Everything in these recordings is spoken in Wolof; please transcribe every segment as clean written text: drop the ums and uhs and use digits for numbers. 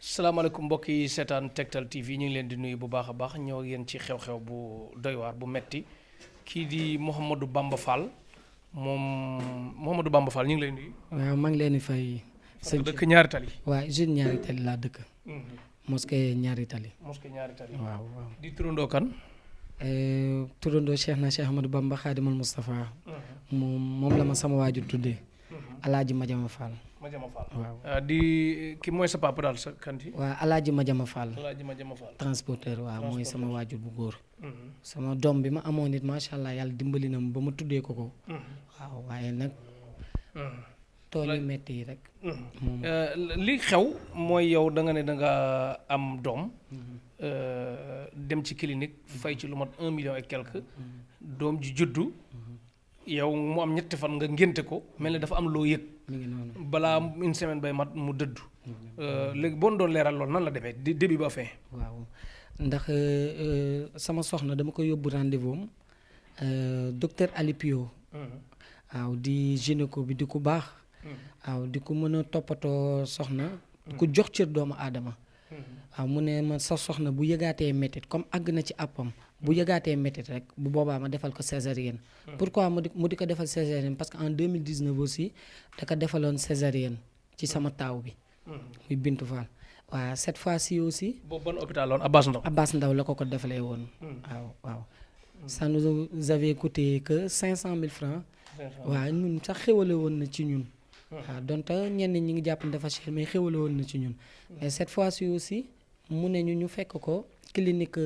salaamaaleykum mbokk yi seetaan Tektal TV ñu ngi leen di nuyu bu baax a baax ñëw ak yéen ci xew-xew bu doy waar bu metti kii di Mouhamadou Bamba Fall moom Mouhamadou Bamba Fall ñu ngi lay nuyu. waaw maa ngi leen di fay. sëñ dëkk ñaari tali. waaw jeune ñaari tali laa dëkk. mosquée ñaari tali. mosquée ñaari tali. waaw waaw. di turandoo kan. turandoo Cheikh na Cheikh Ahmadou Bamba Khadimal Moustapha. moom la ma sama waajur tuddee. Alaaji Madiama Fall. Madiama Fall waaw. di ki mooy sa papa daal sa kanti. waaw Alaaji Madiama Fall. Alaaji Madiama Fall. transporteur waaw mooy sama waajur bu góor. sama doom bi ma amoon nit macha allah yàlla dimbali na ma ba ma tuddee ko ko. waaw waaye nag. tool yu metti yi rek. moom li xew mooy yow da nga ne da nga am doom. dem ci clinique fay ci lu mat 1 million et quelque. doom ji juddu. yow mu am ñetti fan nga ngénte ko mel ni dafa am loo yëg. mi ngi noonu balaa une semaine bay mat mu dëddu. léegi boo doon leeral loolu nan la demee début ba fin. waaw ndax sama soxna dama ko yóbbu rendez-vous docteur Alipio. waaw di gynéco bi di ku baax. waaw di ko mën a toppatoo soxna. di ko jox cër doomu aadama. waaw mu ne ma sa soxna bu yëgaatee métit comme àgg na ci àppam bu yëgaatee métit rek bu boobaa ma defal ko césarienne. pourquoi mu di ko defal césarienne parce que en 2019 aussi da ko defaloon césarienne ci sama taaw bi. muy Bintu Fall. waaw cette fois-ci aussi. boobu ban hôpital la woon Abbas Ndao. Abbas Ndao la ko defalee woon. waaw waaw. ça nous avait coûté que 500 000 francs. waaw ñun sax xéwale woon na ci ñun. waaw donte ñenn ñi ngi jàpp ne dafa cher mais xéwale woon na ci ñun. mais cette fois-ci aussi mu ne ñu fekk ko clinique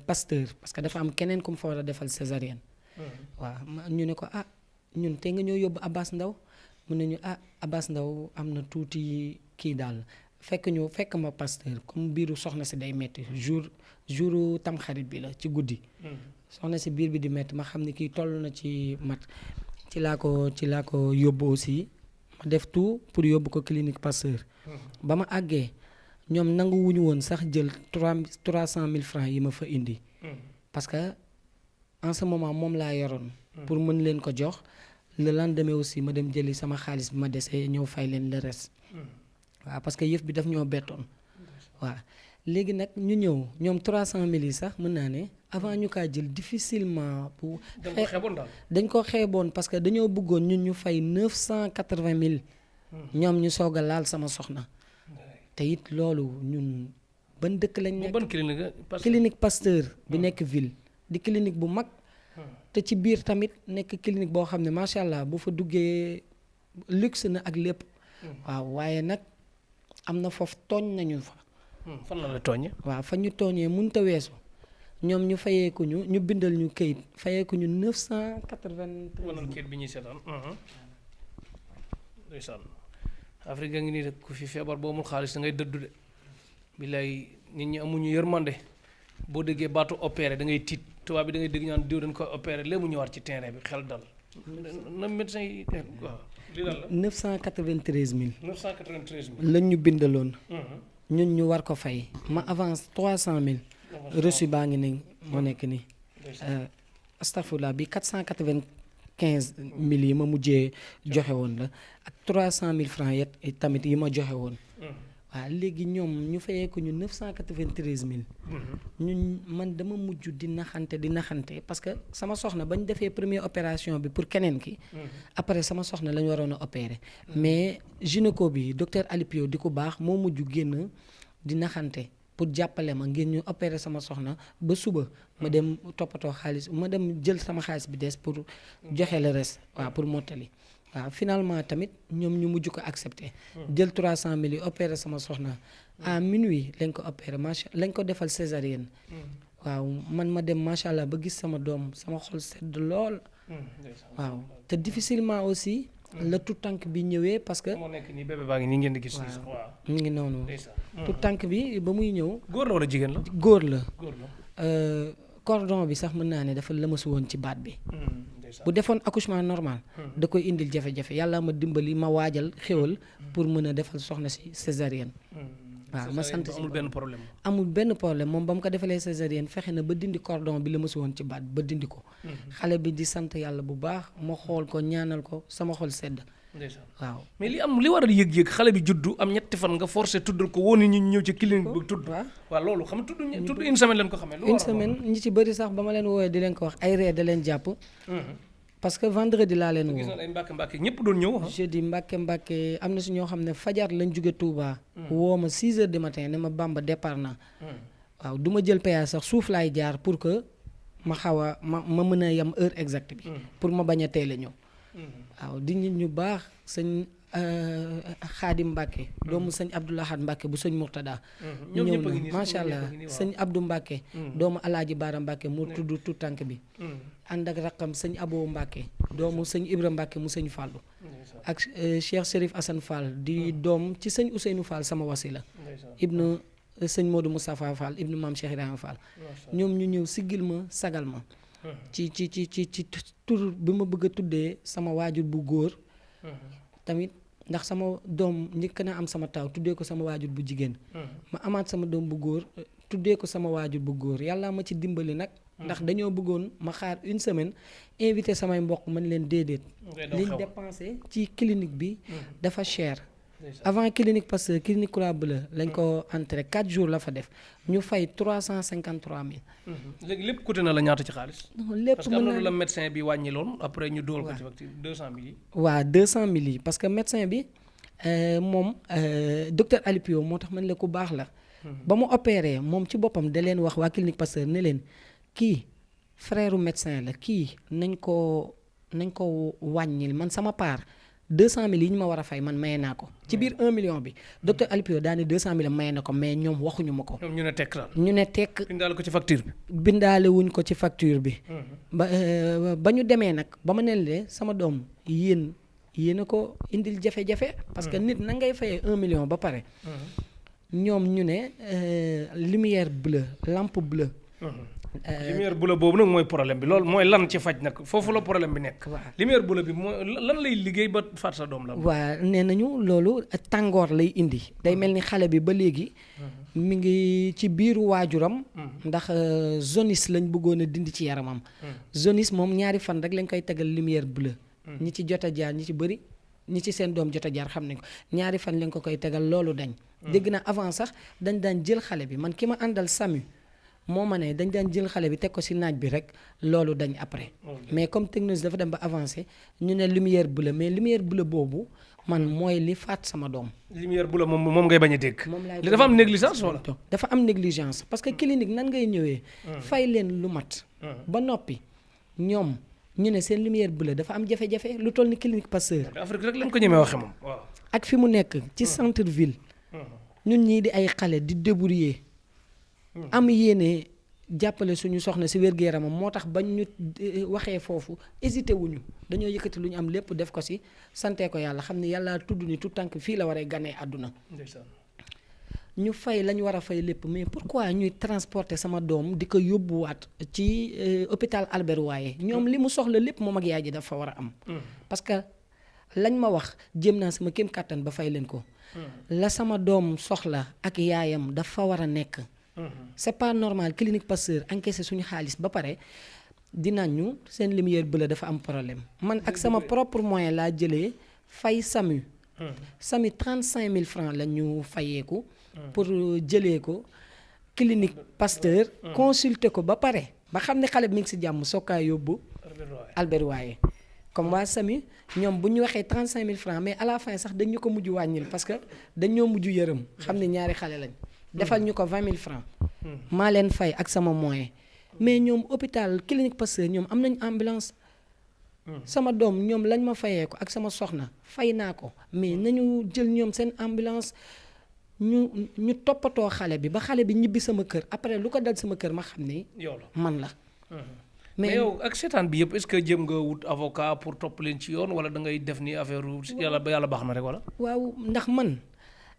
Pasteur parce que dafa am keneen ku mu fa war a defal césarienne. waaw ñu ne ko ñun te nga ñoo yóbbu Abbas Ndao mu ne ñu Abbas Ndao am na tuuti kii daal fekk ma Pasteur comme biiru soxna si day metti jour tamxarit bi la ci guddi. soxna si biir bi di metti ma xam ne kii toll na ci mat ci laa ko yóbbu aussi ma def tout pour yóbbu ko clinique Pasteur. ba ma àggee ñoom nangu wuñu woon sax jël 300 000 francs yi ma fa indi. parce que en ce moment moom laa yoroon. pour mën leen ko jox le lendemain aussi ma dem jëli sama xaalis bi ma desee ñëw fay leen le reste. waaw parce que yëf bi daf ñoo bettoon. waaw léegi nag ñu ñëw ñoom 300 000 yi sax mën naa ne avant ñu kaa jël difficilement pour. dañ ko xeeboon parce que dañoo bëggoon ñun ñu fay 980 000. ñoom ñu soog a laal sama soxna. te it loolu ñun ban dëkk lañ nekk. ban clinique clinique Pasteur bi nekk ville di clinique bu mag. te ci biir tamit nekk clinique boo xam ne macha allah bu fa duggee luxe na ak lépp. waaw waaye nag am na foofu tooñ nañu fa. fan la tooñee. waaw fa ñu tooñee mënut a weesu ñoom ñu fayeeku ñu bindal ñu këyit fayeeku ñu 980. wala kayit bi ñuy seetaan. ndeysaan Afrique ngi nii rek ku fi feebar boo amul xaalis da ngay dëddu de. billaay nit ñi amuñu yërmande boo déggee baatu opéré da ngay tiit tubaab bi da ngay dégg ñaan diw dañ koy opéré léegi mu ñëwaat ci terrain bi xel dal. na médecin yi waaw lii lan la. 993 000. 993 000. lañ ñu bindaloon. ñun ñu war ko fay ma avance 300 000. reçu baa ngi ne moo nekk nii. astafurlah bi 495 000 yi ma mujjee joxe woon la ak 300 000 francs yet tamit yi ma joxe woon. waaw léegi ñoom ñu fayee ko ñu 993 000. ñun man dama mujj di naxante parce que sama soxna ba ñu defee première opération bi pour keneen ki. après sama soxna la ñu waroon a opérer. mais gynéco bi docteur Alipio di ko baax moo mujj génn di naxante pour jàppale ma ngir ñu opérer sama soxna ba suba ma dem toppatoo xaalis ma dem jël sama xaalis bi des pour joxe le reste waaw pour mottali. waaw finalement tamit ñoom ñu mujj ko accepté. jël 300 000 yi opéré sama soxna. à minuit lañ ko opéré lañ ko defal césarienne. waaw man ma dem macha allah ba gis sama doom sama xol sedd lool. waaw te difficilement aussi. la tout tànk bi ñëwee parce que. moo nekk nii bébé baa ngi nii ngeen di gis. waaw mu ngi noonu. tout tànk bi ba muy ñëw. góor la wala jigéen la. góor la. cordon bi sax mën naa ne dafa lëmasu woon ci baat bi. bu defoon accouchement normal. da koy indil jafe-jafe yàlla ma dimbali ma waajal xéwal pour mën a defal soxna si césarienne. waaw ma sant si amul benn problème. amul benn problème moom ba mu ko defalee césarienne fexe na ba dindi cordon bi la mësu woon ci baat ba dindi ko. xale bi di sant yàlla bu baax ma xool ko ñaanal ko sama xol sedd waaw. mais li waral yëg-yëg xale bi juddu am ñetti fan nga forcé tuddal ko woon ñu ñëw ci clinique bi tudd. waaw loolu xam tudd une semaine leen ko xamee. une semaine ñi ci bëri sax ba ma leen woowee di leen ko wax ay ree da leen jàpp. parce que vendredi laa leen woo. gis nañ ay mbàkke ñëpp doon ñëw. jeudi mbàkke am na si ñoo xam ne fajar lañ jóge Touba. woo ma 6 heures du matin ne ma Bamba départ na. waaw du ma jël péage sax suuf laay jaar pour que ma xaw a ma mën a yem heure exacte bi. pour ma bañ a teel a ñëw. waaw di nit ñu baax sëñ Xaadim Mbàkke doomu sëñ Abdou Lahad Mbàkke bu sëñ Murtada ñëw na macha allah sëñ Abdou Mbàkke doomu Alaaji Baara Mbàkke moo tudd tout tànk bi ànd ak raqam sëñ Abo Mbàkke doomu sëñ Ibra Mbàkke mu sëñ Fàllu ak Cheikh Chérif Assane Fall di doom ci sëñ Ousseynou Fall sama wasila ibnu sëñ Modou Moustapha Fall ibnu maam Cheikh Ibrahima Fall ñoom ñu ñëw siggil ma sagal ma ci tur bi ma bëgg a tuddee sama waajur bu góor tamit ndax sama doom njëkk na am sama taaw tuddee ko sama waajur bu jigéen ma amaat sama doom bu góor tuddee ko sama waajur bu góor yàlla ma ci dimbali nag ndax dañoo bëggoon ma xaar une semaine invité samay mbokk man leen déedéet liñ dépensé ci clinique bi dafa cher avant clinique parce que clinique Croix Bleue lañ ko entré 4 jours la fa def ñu fay 353 000. léegi lépp coûté na la ñaata ci xaalis. non lépp parce que am na lu la médecin bi wàññiloon après ñu dool ko ci facture 200 000 yi. waaw 200 000 yi parce que médecin bi moom docteur Alipio moo tax man la ku baax la. ba mu opéré moom ci boppam da leen wax waa clinique Pasteur ne leen kii frère médecin la kii nañ ko wàññil man sama part. 200 000 yi ñu ma war a fay man maye naa ko ci biir 1 million bi docteur Alipio daane 200 000 maye na ko mais ñoom waxuñu ma ko. ñoom ñu ne tekk daal. ñu ne tekk. bindaale ko ci facture bi. bindaale wuñ ko ci facture bi. ba ñu demee nag ba ma ne leen sama doom yéen a ko indil jafe-jafe. parce que nit na ngay fayee 1 million ba pare. ñoom ñu ne lumière bleue lampe bleue. lumière bleue boobu nag mooy problème bi loolu mooy lan ci faj nag foofu la problème bi nekk. waaw lumière bleue bi mooy lan lay liggéey ba faat sa doom la. waaw nee nañu loolu tàngoor lay indi day mel ni xale bi ba léegi. mi ngi ci biiru waajuram. ndax jaunisse lañ bëggoon a dindi ci yaramam. jaunisse moom ñaari fan rek lañ koy tegal lumière bleue. ñi ci jot a jaar ñi ci bëri ñi ci seen doom jot a jaar xam nañ ko ñaari fan lañ ko koy tegal loolu dañ. dégg naa avant sax dañ daan jël xale bi man ki ma àndal SAMU. moo ma ne dañ daan jël xale bi teg ko ci naaj bi rek loolu dañ après mais comme technologie dafa dem ba avancé ñu ne lumière bleue mais lumière bleue boobu man mooy li faat sama doom. lumière bleue moom ngay bañ a dégg. li dafa am négligence wala. dafa am négligence parce que clinique nan ngay ñëwee. fay leen lu mat. ba noppi ñoom ñu ne seen lumière bleue dafa am jafe-jafe lu toll ni clinique Pasteur. Afrique rek lañ ko ñemee waxe moom waaw. ak fi mu nekk ci centre ville. ñun ñii di ay xale di débrouiller. am yéene jàppale suñu soxna ci wér-gu-yaramam moo tax bañ ñu waxee foofu hésité wuñu dañoo yëkkati lu ñu am lépp def ko ci sante ko yàlla xam ne yàlla tudd ni tout tànk fii la waree ganee àdduna ñu fay la ñu war a fay lépp mais pourquoi ñuy transporter sama doom di ko yóbbuwaat ci hôpital Albert Royer ñoom li mu soxla lépp moom ak yaay ji dafa war a am parce que lañ ma wax jéem naa sama kéem kàttan ba fay leen ko la sama doom soxla ak yaayam dafa war a nekk c'est pas normal clinique Pasteur encaissé suñu xaalis ba pare dinañu seen lumière bleue dafa am problème man ak sama propre moyen laa jëlee fay SAMU. SAMU 35 000 francs la ñu fayeeku pour jëlee ko clinique Pasteur consulter ko ba pare ba xam ne xale bi mi ngi ci jàmm sookaa yóbbu Albert Royer comme waa SAMU ñoom bu ñu waxee 35 000 francs mais à la fin sax dañu ko mujj wàññil parce que dañoo mujj yërëm xam ne ñaari xale lañ defal ñu ko 20 000 francs maa leen fay ak sama moyen mais ñoom hôpital clinique Pasteur ñoom am nañ ambulance sama doom ñoom lañ ma fayee ko ak sama soxna fay naa ko mais nañu jël ñoom seen ambulance ñu toppatoo xale bi ba xale bi ñibbi sama kër après lu ko dal sama kër ma xam ne man la mais yow ak seetaan bi yëpp est-ce que jëm nga wut avocat pour topp leen ci yoon wala da ngay def ni affaire yàlla baax na rek wala waaw ndax man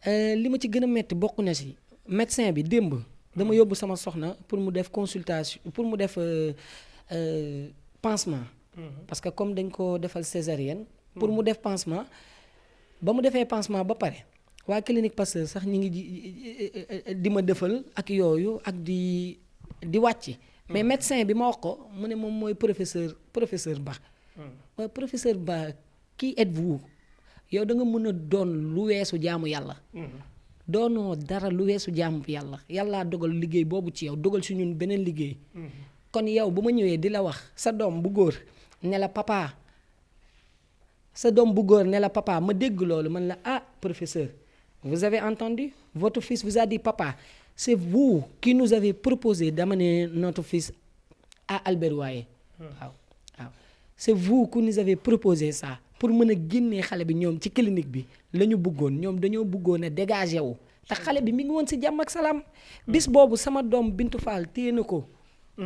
li ma ci gën a metti bokk na ci médecin bi démb dama yóbbu sama soxna pour mu def consultation pour mu def pansement parce que comme dañ ko defal césarienne pour mu def pansement ba mu defee pansement ba pare waa clinique Pasteur sax ñi ngi di ma defal ak yooyu ak di wàcc mais médecin bi ma wax ko mu ne moom mooy professeur Ba waaw professeur Ba qui êtes-vous yow da nga mën a doon lu weesu jaamu yàlla. doonoo dara lu weesu jaamu yàlla yàllaa dogal liggéey boobu ci yow dogal si ñun beneen liggéey. kon yow bu ma ñëwee di la wax sa doom bu góor ne la papa ma dégg loolu man la ah professeur vous avez entendu votre fils vous a dit papa c'est vous qui nous avez proposé d'amener notre fils à Albert Royer. waaw c'est vous qui nous avez proposé ça pour mën a génnee xale bi ñoom ci clinique bi la ñu bëggoon ñoom dañoo bëggoon a dégager wu te xale bi mi ngi woon si jàmm ak salaam. bis boobu sama doom Bintu Fall téye na ko.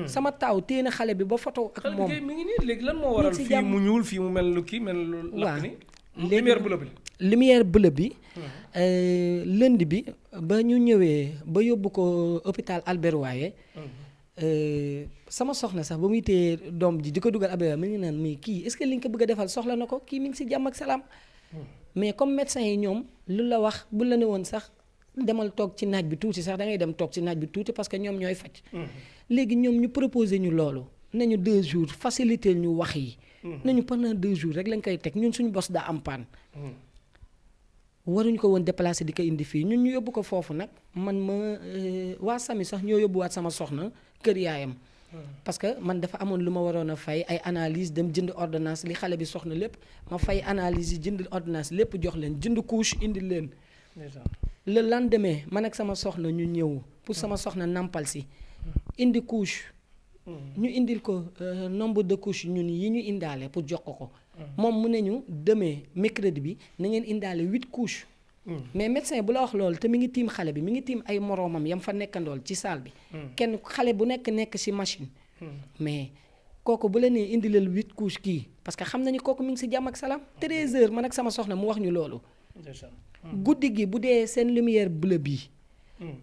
sama taaw téye na xale bi ba photo ak moom. xale bi mi ngi nii léegi lan moo waral fii mu ñuul fii mu mel lu kii mel lu lakk ni lumière bleue bi. lumière bleue bi. lundi bi ba ñu ñëwee ba yóbbu ko hôpital Albert Royer. sama soxna sax ba muy téye doom ji di ko dugal Albert Royer mi ngi naan mais kii est-ce que li nga ko bëgg a defal soxla na ko kii mi ngi si jàmm ak salaam. mais comme médecin yi ñoom lu la wax bu la ne woon sax demal toog ci naaj bi tuuti sax da ngay dem toog ci naaj bi tuuti parce que ñoom ñooy faj. léegi ñoom ñu proposé ñu loolu nañu 2 jours facilité ñu wax yi. nañu pendant 2 jours rek lañ koy teg ñun suñu bos daa am paan. waruñu ko woon déplacer di ko indi fii ñun ñu yóbbu ko foofu nag man ma waa sami sax ñoo yóbbuwaat sama soxna kër yaayam. parce que man dafa amoon lu ma waroon a fay ay analyse dem jënd ordonnance li xale bi soxna lépp ma fay analyse yi jënd ordonnance lépp jox leen jënd couche indi leen. le lendemain man ak sama soxna ñu ñëw pour sama soxna nampal si. indi couche. ñu indil ko nombre de couches ñun yi ñu indaale pour jox ko. moom mu ne ñu demee mercredi bi na ngeen indaale 8 couches. mais médecin bu la wax loolu te mi ngi tiim xale bi mi ngi tiim ay moroomam yam fa nekkandool ci salle bi. kenn xale bu nekk ci machine. mais kooku bu la nee indi leen 8 couches kii parce que xam nañu kooku mi ngi ci jàmm ak salaam 13h man ak sama soxna mu wax ñu loolu. guddi gi bu dee seen lumière bleue bi.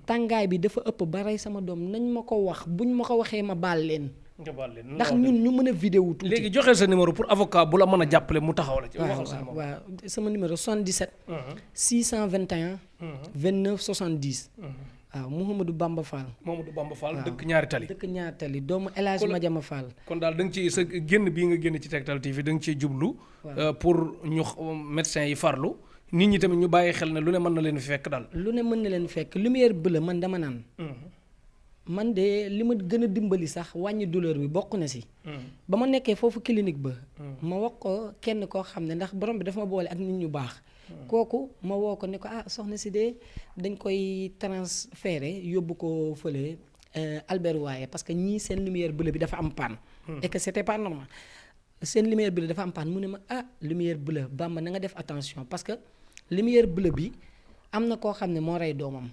tàngaay bi dafa ëpp ba rey sama doom nañ ma ko wax buñ ma ko waxee ma baal leen. ndax ñun ñu mën a vidéo tuuti. léegi joxeel sa numéro pour avocat bu la mën a jàppale mu taxaw la ci. waaw sama numéro 77. 621. 29 70. waaw Mouhamadou Bamba Fall. dëkk ñaari tali. doomu El Hadj Madiama Fall. kon daal da nga ci sa génn bii nga génn ci Tektal TV da nga ciy jublu. pour ñu médecins yi farlu. nit ñi tamit ñu bàyyi xel ne lu ne mën na leen fekk daal. lu ne mën na leen fekk lumière bleue man dama naan. man de li ma gën a dimbali sax wàññi douleur bi bokk na si. ba ma nekkee foofu clinique ba. ma wax ko kenn koo xam ne ndax borom bi dafa ma boole ak nit ñu baax. kooku ma woo ko ne ko soxna si de dañ koy transféré yóbbu ko fële Albert Royer parce que ñii seen lumière bleue bi dafa am panne. et que c'était pas normal seen lumière bleue dafa am panne mu ne ma lumière bleue Bamba na nga def attention parce que lumière bleue bi am na koo xam ne moo rey doomam.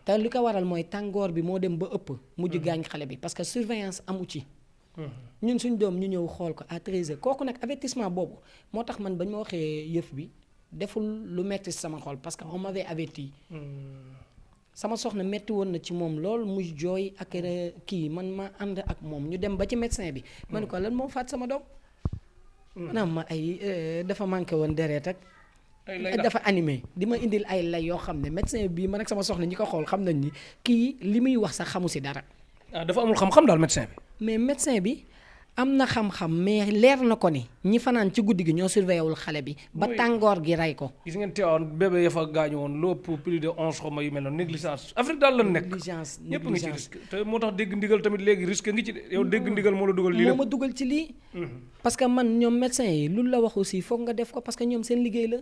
te li ko waral mooy tàngoor bi moo dem ba ëpp. mujj gaañ xale bi parce que surveillance amu ci. ñun suñ doom ñu ñëw xool ko à 13h kooku nag avertissement boobu moo tax man bañ ma waxee yëf bi deful lu metti sama xol parce que on m'avait averti. sama soxna metti woon na ci moom lool muy jooy ak kii man ma ànd ak moom ñu dem ba ci médecin bi. ma ne ko lan moo faat sama doom. maanaam ma dafa manqué woon deret ak. dafa animé di ma indil ay lay yoo xam ne médecin bii man ak sama soxna ñi ko xool xam nañ ni kii li muy wax sax xamu si dara. dafa amul xam-xam daal médecin bi. mais médecin bi am na xam-xam mais leer na ko ni ñi fanaan ci guddi gi ñoo surveillé wul xale bi. ba tàngoor gi rey ko. gis ngeen teewoon bébé ya fa gaañu woon lépp plus de 11 xaw yu mel noonu négligence Afrique daal la nekk. négligence ñëpp ngi ci risque te moo tax dégg ndigal tamit léegi risque ngi ci de yow dégg ndigal moo la dugal. lii moo ma dugal ci lii. parce que man ñoom médecin yi lu la wax aussi foog nga def ko parce que ñoom seen liggéey la.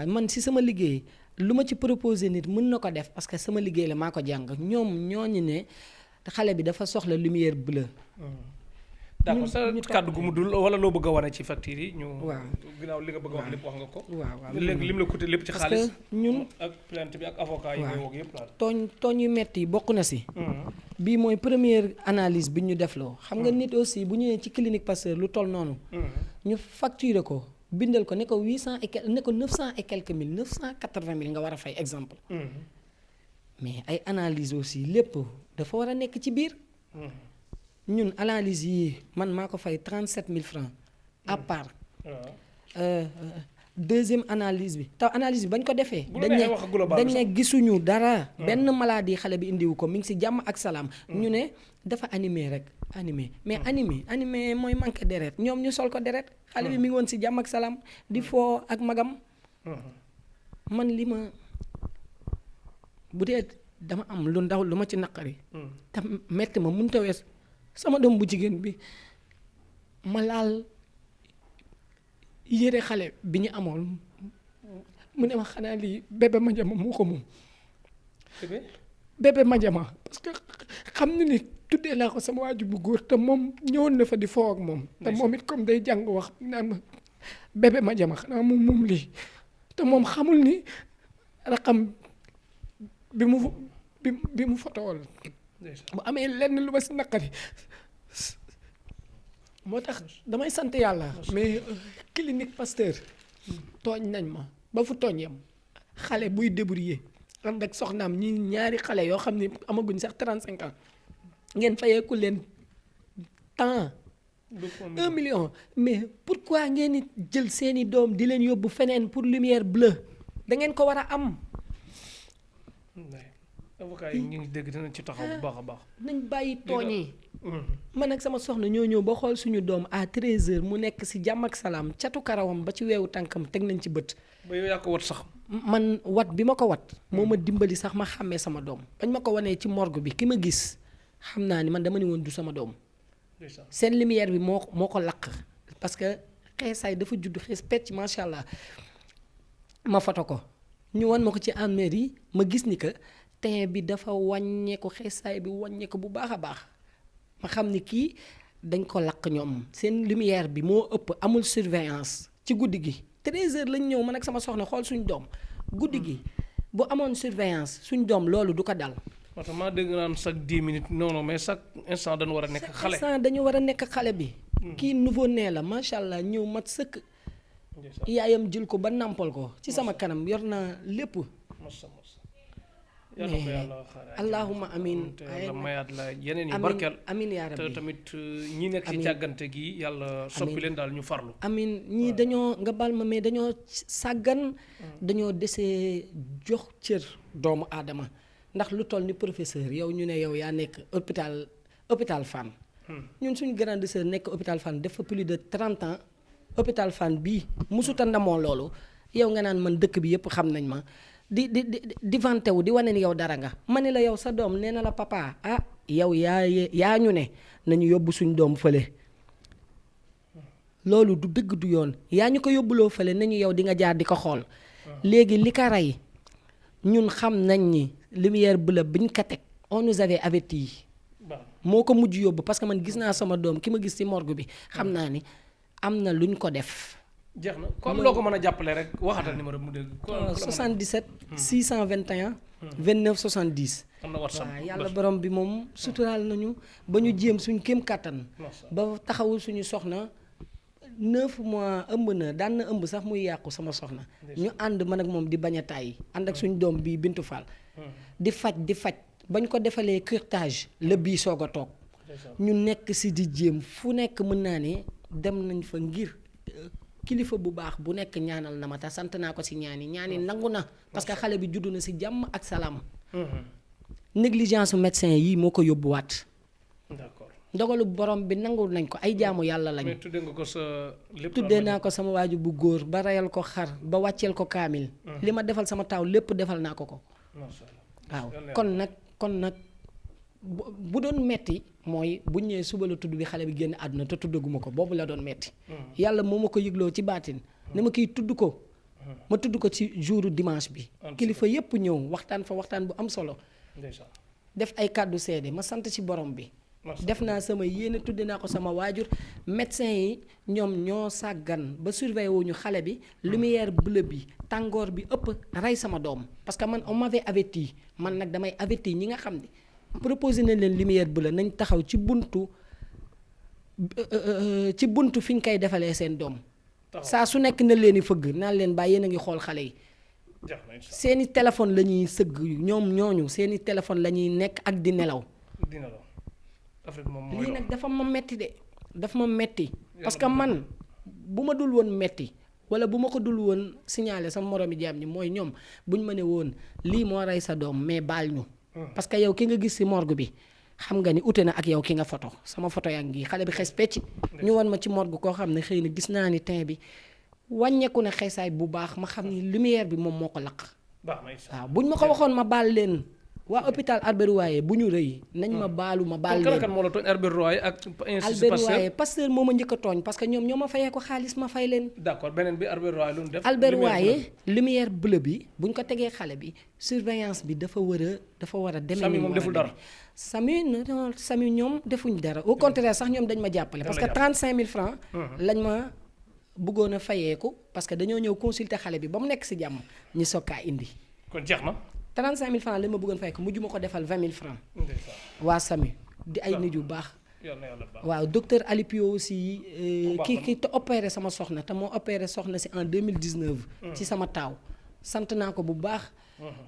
man si sama liggéey lu ma ci proposé nit mën na ko def parce que sama liggéey la maa ko jàng ñoom ñooñu ne xale bi dafa soxla lumière bleue. d'accord sa kàddu gu mu dul wala loo bëgg a wane ci facture yi ñu. waaw ginnaaw li nga bëgg a wax lépp wax nga ko. waaw léegi lim la coûté lépp ci xaalis. parce que ñun ak plainte bi ak avocat yi ngay woo yëpp daal. tooñ yu metti yi bokk na si. bii mooy première analyse bi ñu defloo. xam nga nit aussi bu ñëwee ci clinique Pasteur lu toll noonu. ñu facturé ko. bindal ko ne ko 800 et quelque ne ko 900 et quelques mille 980 mille nga war a fay exemple. mais ay analyse aussi lépp dafa war a nekk ci biir. ñun analyse yi man maa ko fay 37 000 francs à part. deuxième analyse bi taw analyse bi bañ ko defee. dañ ne gisuñu dara. benn maladie xale bi indiwu ko mi ngi ci jàmm ak salaam. ñu ne dafa animé rek animé mais animé mooy manqué deret ñoom ñu sol ko deret xale bi mi ngi woon si jàmm ak salaam di foo ak magam man li ma bu dee dama am lu ndaw lu ma ci naqari te metti ma mënut a wees sama doom bu jigéen bi ma laal yére xale bi ñu amoon mu ne ma xanaa lii bébé Madiama moo ko moom bébé Madiama parce que xam na ni tuddee naa ko sama waaju bu góor te moom ñëwoon na fa di foo ak moom te moom it comme day jàng wax naan ma bébé Madiama xanaa moom lii te moom xamul ni raqam bi mu fotool bu amee lenn lu ma si naqari moo tax damay sant yàlla mais clinique Pasteur tooñ nañ ma ba fu tooñ yam xale buy débrouiller ànd ak soxnaam ñi ñaari xale yoo xam ne amaguñ sax 35 ans ngeen fayeeku leen temps 1 million mais pourquoi ngeen di jël seeni doom di leen yóbbu feneen pour lumière bleue da ngeen ko war a am. avocat yi ñu ngi dégg dinañ ci taxaw bu baax a baax. nañ bàyyi tooñ yi. man ak sama soxna ñoo ñëw ba xool suñu doom à 13h mu nekk ci jàmm ak salaam catu karawam ba ci weewu tànkam teg nañ ci bët. ba yow yaa ko wat sax. man wat bi ma ko wat. moo ma dimbali sax ma xàmmee sama doom. bañ ma ko wanee ci morgue bi ki ma gis xam naa ni man dama ni woon du sama doom. seen lumière bi moo ko lakk parce que xeesaay dafa judd xees pecc macha allah ma foto ko ñu wan ma ko ci armère yi ma gis ni que teint bi dafa wàññeeku xeesaay bi wàññeeku bu baax a baax ma xam ni kii dañ ko lakk ñoom seen lumière bi moo ëpp amul surveillance ci guddi gi 13h lañ ñëw man ak sama soxna xool suñu doom guddi gi bu amoon surveillance suñu doom loolu du ko dal. parce que maa dégg naan chaque 10 minutes non mais chaque instant dañu war a nekk xale. chaque instant dañu war a nekk xale bi. kii nouveau né la macha allah ñëw mat sëkk. yaayam jël ko ba nàmpal ko ci sama kanam yor naa lépp. yàlla ko yàlla xaaral allahumma amin te yàlla mayaat la yeneen yi barkeel amin yaa rabbi te tamit ñi nekk ci càggante gi yàlla soppi leen daal ñu farlu. amin ñii dañoo nga bal ma mais dañoo sàggan. dañoo desee jox cër doomu aadama. ndax lu toll ni professeur yow ñu ne yow yaa nekk hôpital Fann ñun suñu grande sœur nekk hôpital Fann def fa plus de 30 ans hôpital Fann bii musuta ndamoo loolu yow nga naan man dëkk bi yëpp xam nañ ma di vanté wu di wane ni yow dara nga ma ne la yow sa doom nee na la papa yow yaa ñu ne nañu yóbbu suñu doom fële loolu du dëgg du yoon yaa ñu ko yóbbuloo fële nañu yow di nga jaar di ko xool léegi li ka rey ñun xam nañ ni lumière bleue biñ ko teg on nous avait averti moo ko mujj yóbbu parce que man gis naa sama doom ki ma gis ci morgue bi xam naa ni am na luñ ko def. jeex na comme loo ko mën a jàppale rek waxatal numéro mu dégg. 77 621 29 70. am na WhatsApp waaw yàlla borom bi moom suturaal nañu ba ñu jéem suñ kéem kàttan ba taxawul suñu soxna 9 mois ëmb na daan na ëmb sax muy yàqu sama soxna ñu ànd man ak moom di bañ a tàyyi ànd ak suñu doom bi Bintu Fall di faj bañ ko defalee curtage la bii soog a toog ñu nekk si di jéem fu nekk mën naa ne dem nañ fa ngir kilifa bu baax bu nekk ñaanal na ma te sant naa ko si ñaani nangu na parce que xale bi juddu na si jàmm ak salaam négligence médecin yi moo ko yóbbuwaat d'accord ndogalu borom bi nangu nañ ko ay jaamu yàlla lañu. mais tuddee nga ko sa lépp tuddee naa ko sama waaju bu góor ba reyal ko xar ba wàcceel ko kaamil. li ma defal sama taaw lépp defal naa ko. waaw kon nag bu doon metti mooy bu ñëwee suba la tudd bi xale bi génn àdduna te tuddaguma ko boobu la doon metti yàlla moo ma ko yëgloo ci baatin ne ma kiy tudd ko. ma tudd ko ci jouru dimanche bi. kilifa yépp ñëw waxtaan fa waxtaan bu am solo. def ay kàddu seede ma sant ci borom bi. def naa sama yéene tudde naa ko sama waajur médecin yi ñoom ñoo sàggan ba surveiller wuñu xale bi lumière bleue bi tàngoor bi ëpp rey sama doom parce que man on m'avait averti man nag damay averti ñi nga xam ne proposé nañ leen lumière bleue nañ taxaw ci buntu fi ñu koy defalee seen doom saa su nekk na leen i fëgg naan leen bàyyi yéen a ngi xool xale yi seeni téléphone la ñuy sëgg ñoom ñooñu seeni téléphone la ñuy nekk ak di nelaw lii nag dafa ma metti de dafa ma metti parce que man bu ma dul woon metti wala bu ma ko dul woon signaler sama moromi jaam ñi mooy ñoom buñ ma ne woon lii moo rey sa doom mais baal ñu parce que yow ki nga gis ci morgue bi xam nga ni ute na ak yow ki nga photo sama photo yaa ngi xale bi xees pecc ñu wan ma ci morgue koo xam ne xëy na gis naa ni teint bi wàññeeku na xeesaay bu baax ma xam ni lumière bi moom moo ko lakk waaw buñ ma ko waxoon ma baal leen waa hôpital Albert Royer bu ñu rëy nañ ma baalu ma baal leen kan moo la tooñ Albert Royer ak Albert Royer Pasteur moo ma njëkk a tooñ parce que ñoom ñoo ma fayee ko xaalis ma fay leen d'accord beneen bi Albert Royer lu mu def Albert Royer lumière bleue bi buñ ko tegee xale bi surveillance bi dafa war a demee Samy moom deful dara Samy ñoom defuñ dara au contraire sax ñoom dañ ma jàppale parce que 35 000 francs lañ ma bëggoon a fayeeku parce que dañoo ñëw consulter xale bi ba mu nekk ci jàmm ñu soog kaa indi kon jeex na 35 000 francs lañ ma bëggoon fayeeku mujj ma ko defal 20 000 francs waa Samy di ay nit yu baax waaw docteur Alipio aussi ki te opéré sama soxna te moo opéré soxna si en 2019 ci sama taaw sant naa ko bu baax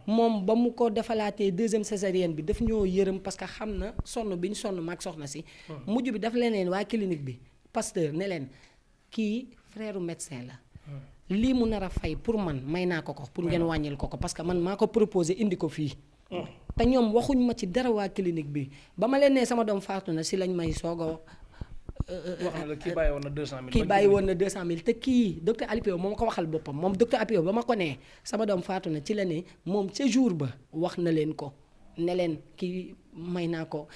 moom ba mu ko defalaatee deuxième césarienne bi daf ñoo yërëm parce que xam na sonn bi ñu sonn maag soxna si mujj bi daf leneen waa clinique bi Pasteur ne leen kii frère médecin la lii mu nar a fay pour man may naa ko pour ngeen wàññil ko parce que man maa ko proposé indi ko fii te ñoom waxuñ ma ci dara waa clinique bi ba ma leen nee sama doom faatu na si lañ may soog a kii bàyyi woon na 200 000 kii bàyyi woon na 200 000 te kii docteur Alipio moom ko waxal boppam moom docteur Alipio ba ma ko nee sama doom faatu na ci la ne moom ca jour ba wax na leen ko ne leen kii may naa ko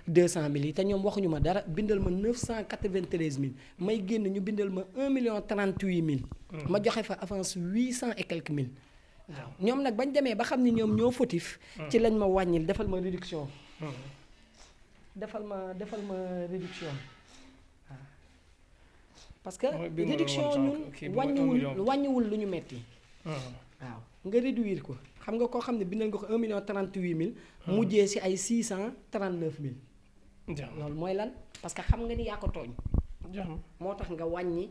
200 000 yi te ñoom waxuñu ma dara bindal ma 993 000 may génn ñu bindal ma 1 million 38 000. ma joxe fa avance 800 et quelques mille. waaw ñoom nag bañ demee ba xam ni ñoom ñoo fautif. ci lañ ma wàññil defal ma réduction. defal ma réduction waaw. parce que réduction ñun wàññiwul lu ñu metti waaw nga réduire ko xam nga koo xam ne bindal nga ko 1 million 38 mille. mujjee si ay 639 mille. loolu mooy lan parce que xam nga ni yaa ko tooñ. moo tax nga wàññi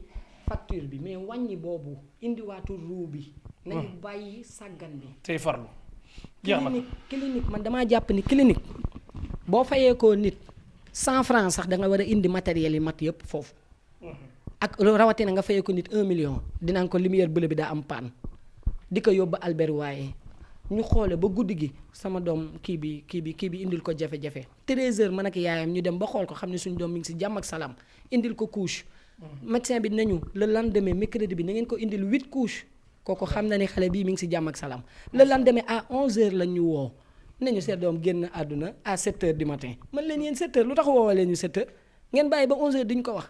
facture bi mais wàññi boobu indiwaatu ruu bi. nañu bàyyi sàggan bi. tey farlu. clinique man damaa jàpp ni clinique boo fayee ko nit 100 francs sax da nga war a indi matériel yi mat yëpp foofu. ak rawatina nga fayee ko nit 1 million dinaa ko lumière bleue bi daa am panne. di ko yóbbu Albert waaye ñu xoole ba guddi gi sama doom kii bi indil ko jafe-jafe 13h man ak yaayam ñu dem ba xool ko xam ne suñu doom mi ngi si jàmm ak salaam indil ko couche. médecin bi nañu le lendemain mercredi bi na ngeen ko indil 8 couches kooku xam na ni xale bii mi ngi si jàmm ak salaam le lendemain à 11h la ñu woo nañu seen doom génn àdduna à 7h du matin man leen yéen 7h lu tax woowee leen ñu 7h ngeen bàyyi ba 11h duñ ko wax.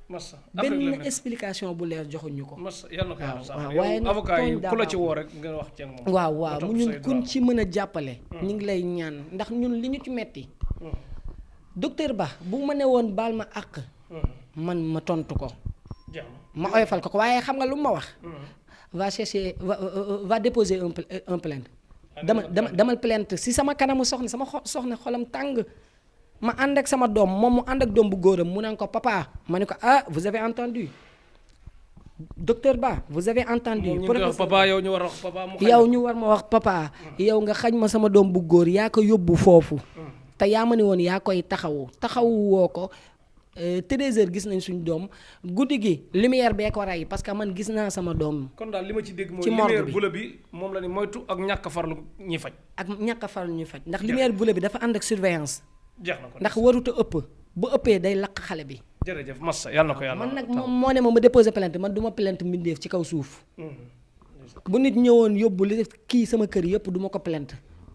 massa benn explication bu leer joxuñ ñu ko. massa yàlla na ko yàlla sax waaye yow avocat yi ku la ci woo rek nga wax ci ak moom. waaw mu ñun kuñ ci mën a jàppale. ñu ngi lay ñaan ndax ñun li ñu ci metti docteur Ba bu ma ne woon baal ma àq. man ma tontu ko. ma oyofal ko waaye xam nga lu ma wax. va chercher va déposer un plainte. dama plainte si sama kanamu soxna sama soxna xolam tàng. ma ànd ak sama doom moom mu ànd ak doom bu góoram mu naan ko papa ma ne ko vous avez entendu docteur Ba vous avez entendu. papa yow ñu war a wax papa mu yow ñu war ma wax papa. yow nga xañ ma sama doom bu góor yaa ko yóbbu foofu. te yaa ma ne woon yaa koy taxawu woo ko 13h gis nañ suñu doom guddi gi lumière bee ko rey parce que man gis naa sama doom. kon daal li ma ci dégg mooy lumière bleue bi moom la ni moytu ak ñàkk farlu ñuy faj. ndax lumière bleue bi dafa ànd ak surveillance. jeex na ko ndax warut a ëpp bu ëppee day lakk xale bi. jërëjëf Massa yàlla na ko yàlla. man nag moom moo ne ma déposé plainte man du ma plainte mbindeef ci kaw suuf. bu nit ñëwoon yóbbu li kii sama kër yëpp du ma ko plainte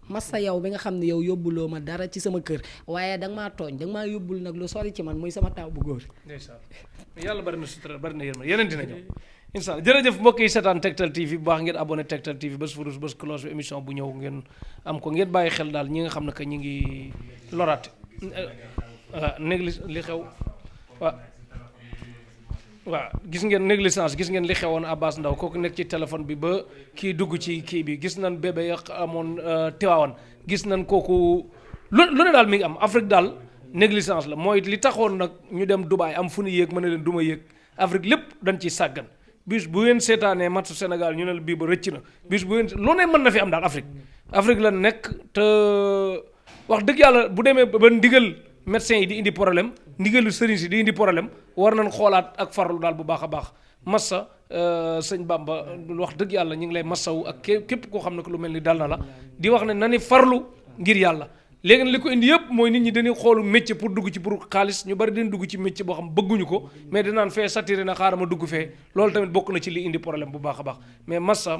Massa yow bi nga xam ne yow yóbbuloo ma dara ci sama kër waaye danga maa tooñ danga maa yóbbul nag lu sori ci man muy sama taaw bu góor. ndeysaan yàlla bari na sutura bari na yërmande yeneen dina ñëw. incha allah jërëjëf mbokk yi seetaan Tektal TV bu baax ngeen abonné Tektal TV bés furus bés cloche bi émission bu ñëw ngeen am ko ngeen bàyyi xel daal ñi nga xam ne que ñi ngi loraate. li xew waaw gis ngeen négligence gis ngeen li xewoon Abbas Ndaw kooku nekk ci téléphone bi ba kii dugg ci kii bi gis nañ bébé ya amoon Tiwaawan gis nañ kooku lu ne daal mi ngi am Afrique daal négligence la mooy li taxoon nag ñu dem Dubaay am fu ñu yéeg mën na leen du ma yéeg Afrique lépp dañ ciy sàggan bis bu ngeen seetaanee match Sénégal ñu ne la bii ba rëcc na bis bu ngeen lu ne mën na fi am daal Afrique la nekk te wax dëgg yàlla bu demee ba ndigal médecins yi di indi problème ndigalu sëriñ si di indi problème war nañ xoolaat ak farlu daal bu baax a baax massa sëñ Bamba wax dëgg yàlla ñu ngi lay massawu ak képp koo xam ne ko lu mel ni dal na la di wax ne na ni farlu ngir yàlla léegi nag li ko indi yëpp mooy nit ñi dañuy xoolu métier pour dugg ci pour xaalis ñu bari dañuy dugg ci métier boo xam bëgguñu ko mais dinaan fee saturé na xaaral ma dugg fee loolu tamit bokk na ci li indi problème bu baax a baax mais massa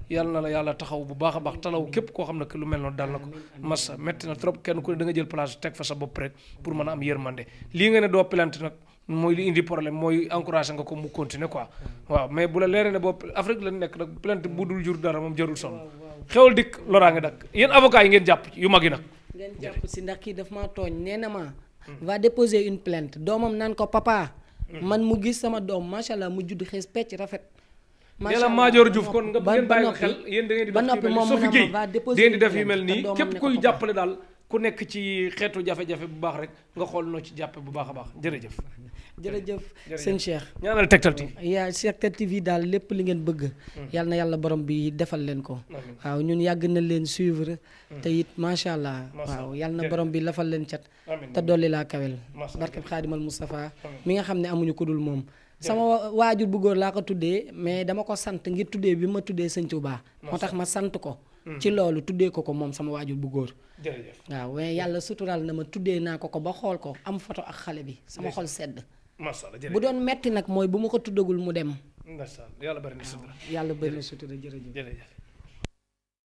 yàlla na la yàlla taxaw bu baax a baax talaw képp koo xam ne que lu mel noonu dal na ko massa metti na trop kenn ku ne da nga jël place teg fa sa bopp rek pour mën a am yërmande lii nga ne doo plainte nag mooy li indi problème mooy encouragé nga ko mu continuer quoi waaw mais bu la leeree ne boo Afrique la nekk nag plainte bu dul jur dara moom jarul sonn xewal dikk loraa nga dakk yéen avocat yi ngeen jàpp yu mag yi nag ngeen jàpp si ndax kii daf maa tooñ nee na ma va déposer une plainte doomam naan ko papa man mu gis sama doom macha allah mu judd xees pecc rafet macha allah Madior Diouf kon nga ngeen bàyyi ko xel yéen da ngeen di ba noppi moom Sophie Gueye va da déposer ngeen di def yu mel nii doomam képp ne ko kuy papa. jàppale daal ku nekk ci xeetu jafe-jafe bu baax rek nga xool noo ci jàppe bu baax a baax jërëjëf jërëjëf sëñ Cheikh ñaanal Tektal TV yaa Tektal TV daal lépp li ngeen bëgg yal na yàlla borom bi defal leen ko waaw ñun yàgg na leen suivre te it macha allah waaw yal na borom bi lafal leen cat te dolli laa kawel barkeb xaadimal Moustapha mi nga xam ne amuñu ko dul moom sama waajur bu góor laa ko tuddee mais dama ko sant ngir tuddee bi ma tuddee sëñ Touba moo tax ma sant ko ci loolu tuddee ko moom sama waajur bu góor jërëjëf waaw mais yàlla sutural na ma tuddee naa ko ba xool ko am photo ak xale bi sama xol sedd bu doon metti nag mooy bu ma ko tuddagul mu dem yàlla bari na sutura yàlla bari na sutura jërëjëf